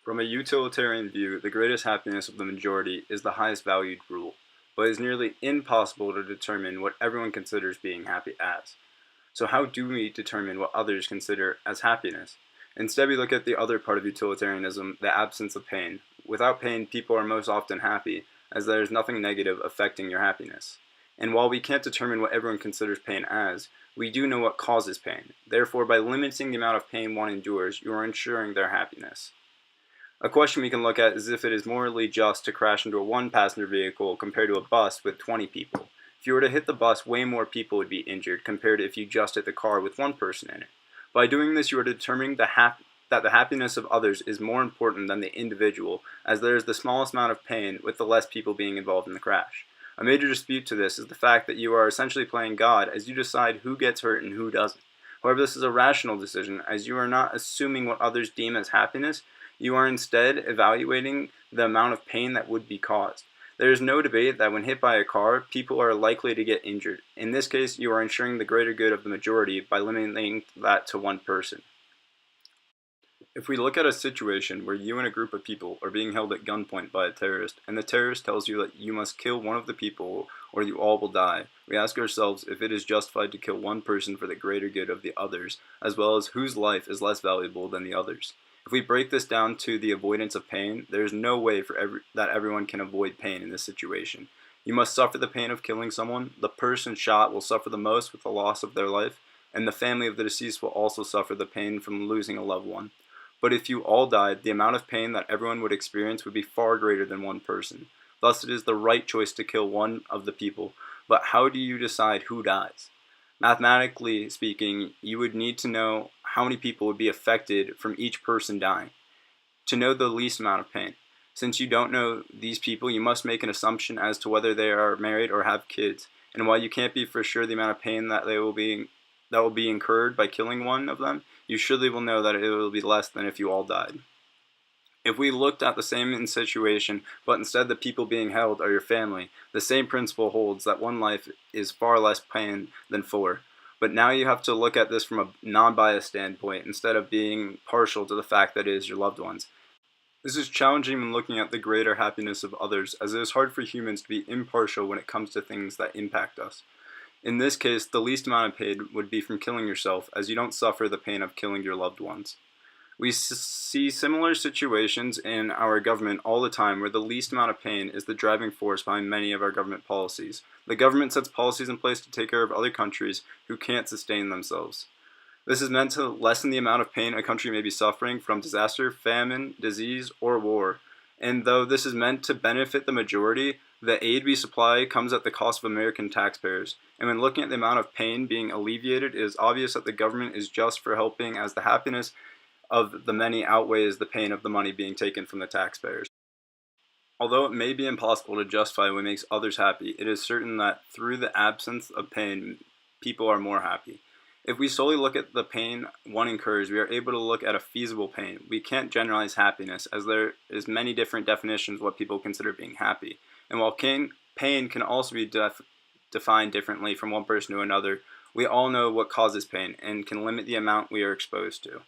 From a utilitarian view, the greatest happiness of the majority is the highest valued rule, but it is nearly impossible to determine what everyone considers being happy as. So how do we determine what others consider as happiness? Instead, we look at the other part of utilitarianism, the absence of pain. Without pain, people are most often happy, as there is nothing negative affecting your happiness. And while we can't determine what everyone considers pain as, we do know what causes pain. Therefore, by limiting the amount of pain one endures, you are ensuring their happiness. A question we can look at is if it is morally just to crash into a one-passenger vehicle compared to a bus with 20 people. If you were to hit the bus, way more people would be injured compared to if you just hit the car with one person in it. By doing this, you are determining that the happiness of others is more important than the individual, as there is the smallest amount of pain with the less people being involved in the crash. A major dispute to this is the fact that you are essentially playing God as you decide who gets hurt and who doesn't. However, this is a rational decision, as you are not assuming what others deem as happiness. You are instead evaluating the amount of pain that would be caused. There is no debate that when hit by a car, people are likely to get injured. In this case, you are ensuring the greater good of the majority by limiting that to one person. If we look at a situation where you and a group of people are being held at gunpoint by a terrorist, and the terrorist tells you that you must kill one of the people or you all will die, we ask ourselves if it is justified to kill one person for the greater good of the others, as well as whose life is less valuable than the others. If we break this down to the avoidance of pain, there is no way that everyone can avoid pain in this situation. You must suffer the pain of killing someone, the person shot will suffer the most with the loss of their life, and the family of the deceased will also suffer the pain from losing a loved one. But if you all died, the amount of pain that everyone would experience would be far greater than one person. Thus, it is the right choice to kill one of the people. But how do you decide who dies? Mathematically speaking, you would need to know how many people would be affected from each person dying to know the least amount of pain. Since you don't know these people, you must make an assumption as to whether they are married or have kids. And while you can't be for sure the amount of pain that will be incurred by killing one of them, you surely will know that it will be less than if you all died. If we looked at the same situation, but instead the people being held are your family, the same principle holds that one life is far less pain than four. But now you have to look at this from a non-biased standpoint instead of being partial to the fact that it is your loved ones. This is challenging when looking at the greater happiness of others, as it is hard for humans to be impartial when it comes to things that impact us. In this case, the least amount of pain would be from killing yourself, as you don't suffer the pain of killing your loved ones. We see similar situations in our government all the time where the least amount of pain is the driving force behind many of our government policies. The government sets policies in place to take care of other countries who can't sustain themselves. This is meant to lessen the amount of pain a country may be suffering from disaster, famine, disease, or war. And though this is meant to benefit the majority, the aid we supply comes at the cost of American taxpayers. And when looking at the amount of pain being alleviated, it is obvious that the government is just for helping, as the happiness of the many outweighs the pain of the money being taken from the taxpayers. Although it may be impossible to justify what makes others happy, it is certain that through the absence of pain, people are more happy. If we solely look at the pain one incurs, we are able to look at a feasible pain. We can't generalize happiness, as there is many different definitions of what people consider being happy. And while pain can also be defined differently from one person to another, we all know what causes pain and can limit the amount we are exposed to.